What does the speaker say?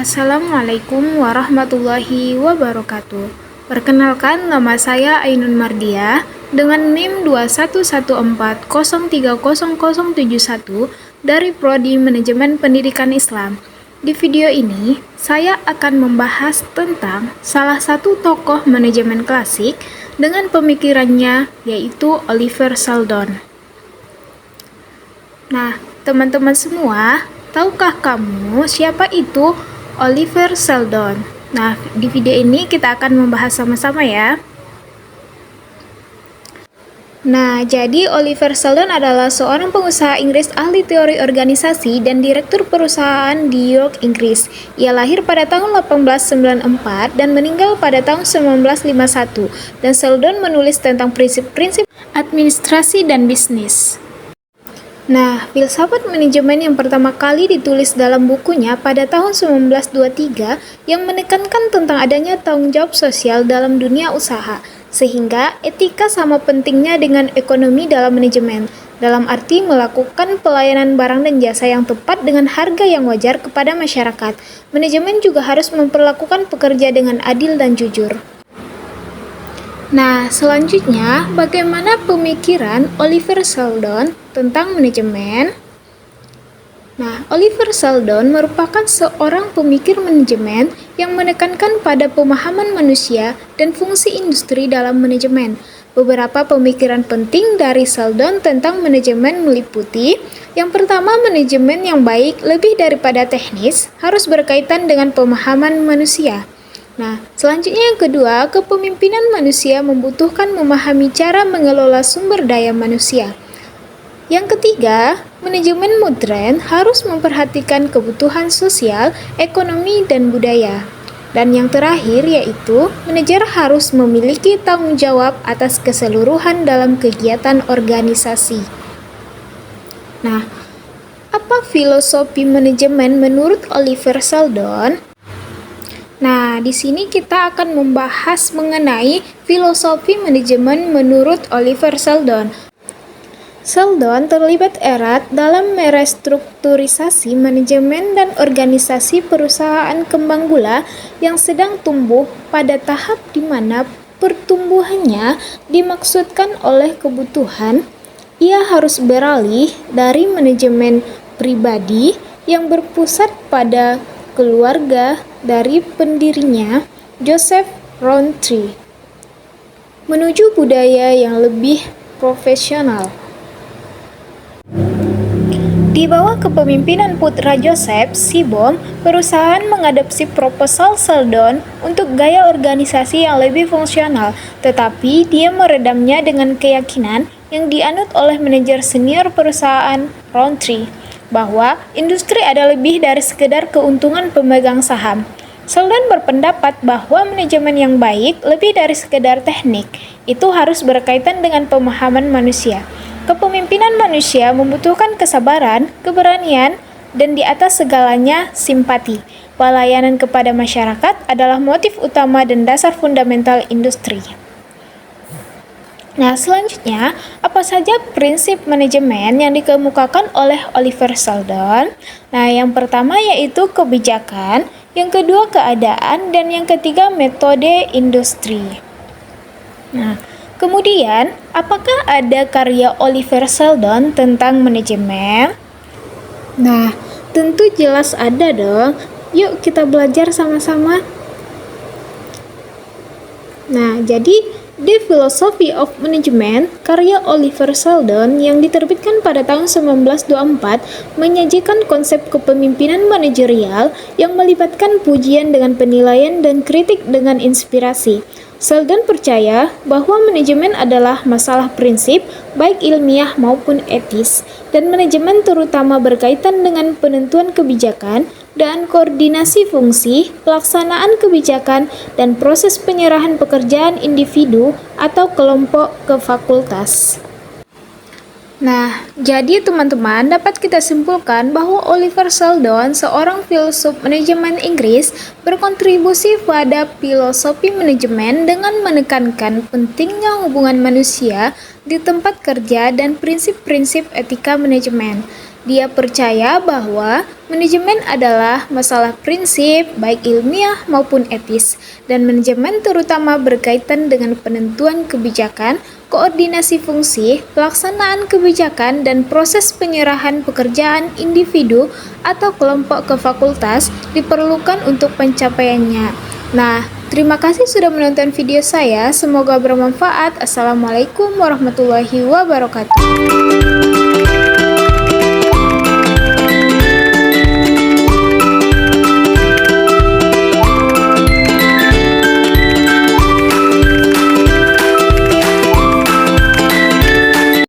Assalamualaikum warahmatullahi wabarakatuh. Perkenalkan, nama saya Ainun Mardia dengan NIM 2114030071 dari Prodi Manajemen Pendidikan Islam. Di video ini, saya akan membahas tentang salah satu tokoh manajemen klasik dengan pemikirannya, yaitu Oliver Sheldon. Nah, teman-teman semua, tahukah kamu siapa itu Oliver Sheldon? Nah, di video ini kita akan membahas sama-sama ya. Nah, jadi Oliver Sheldon adalah seorang pengusaha Inggris, ahli teori organisasi dan direktur perusahaan di York, Inggris. Ia lahir pada tahun 1894 dan meninggal pada tahun 1951. Dan Sheldon menulis tentang prinsip-prinsip administrasi dan bisnis. Nah, filsafat manajemen yang pertama kali ditulis dalam bukunya pada tahun 1923 yang menekankan tentang adanya tanggung jawab sosial dalam dunia usaha, sehingga etika sama pentingnya dengan ekonomi dalam manajemen, dalam arti melakukan pelayanan barang dan jasa yang tepat dengan harga yang wajar kepada masyarakat. Manajemen juga harus memperlakukan pekerja dengan adil dan jujur. Nah, selanjutnya, bagaimana pemikiran Oliver Sheldon tentang manajemen? Nah, Oliver Sheldon merupakan seorang pemikir manajemen yang menekankan pada pemahaman manusia dan fungsi industri dalam manajemen. Beberapa pemikiran penting dari Sheldon tentang manajemen meliputi: yang pertama, manajemen yang baik lebih daripada teknis harus berkaitan dengan pemahaman manusia. Nah, selanjutnya yang kedua, kepemimpinan manusia membutuhkan memahami cara mengelola sumber daya manusia. Yang ketiga, manajemen modern harus memperhatikan kebutuhan sosial, ekonomi, dan budaya. Dan yang terakhir yaitu, manajer harus memiliki tanggung jawab atas keseluruhan dalam kegiatan organisasi. Nah, apa filosofi manajemen menurut Oliver Sheldon? Nah, di sini kita akan membahas mengenai filosofi manajemen menurut Oliver Sheldon. Sheldon terlibat erat dalam merestrukturisasi manajemen dan organisasi perusahaan kembang gula yang sedang tumbuh pada tahap di mana pertumbuhannya dimaksudkan oleh kebutuhan. Ia harus beralih dari manajemen pribadi yang berpusat pada keluarga dari pendirinya, Joseph Rowntree, menuju budaya yang lebih profesional. Di bawah kepemimpinan putra Joseph, Sibom, perusahaan mengadopsi proposal Sheldon untuk gaya organisasi yang lebih fungsional, tetapi dia meredamnya dengan keyakinan yang dianut oleh manajer senior perusahaan, Rowntree, bahwa industri ada lebih dari sekedar keuntungan pemegang saham. Sheldon berpendapat bahwa manajemen yang baik lebih dari sekedar teknik, itu harus berkaitan dengan pemahaman manusia. Kepemimpinan manusia membutuhkan kesabaran, keberanian, dan di atas segalanya simpati. Pelayanan kepada masyarakat adalah motif utama dan dasar fundamental industri. Nah, selanjutnya, apa saja prinsip manajemen yang dikemukakan oleh Oliver Sheldon? Nah, yang pertama yaitu kebijakan, yang kedua keadaan, dan yang ketiga metode industri. Nah, kemudian, apakah ada karya Oliver Sheldon tentang manajemen? Nah, tentu jelas ada dong. Yuk kita belajar sama-sama. Nah, jadi The Philosophy of Management, karya Oliver Sheldon yang diterbitkan pada tahun 1924, menyajikan konsep kepemimpinan manajerial yang melibatkan pujian dengan penilaian dan kritik dengan inspirasi. Sheldon percaya bahwa manajemen adalah masalah prinsip, baik ilmiah maupun etis, dan manajemen terutama berkaitan dengan penentuan kebijakan dan koordinasi fungsi, pelaksanaan kebijakan, dan proses penyerahan pekerjaan individu atau kelompok ke fakultas. Nah, jadi teman-teman dapat kita simpulkan bahwa Oliver Sheldon, seorang filsuf manajemen Inggris, berkontribusi pada filosofi manajemen dengan menekankan pentingnya hubungan manusia di tempat kerja dan prinsip-prinsip etika manajemen. Dia percaya bahwa manajemen adalah masalah prinsip, baik ilmiah maupun etis, dan manajemen terutama berkaitan dengan penentuan kebijakan, koordinasi fungsi, pelaksanaan kebijakan, dan proses penyerahan pekerjaan individu atau kelompok ke fakultas diperlukan untuk pencapaiannya. Nah, terima kasih sudah menonton video saya. Semoga bermanfaat. Assalamualaikum warahmatullahi wabarakatuh.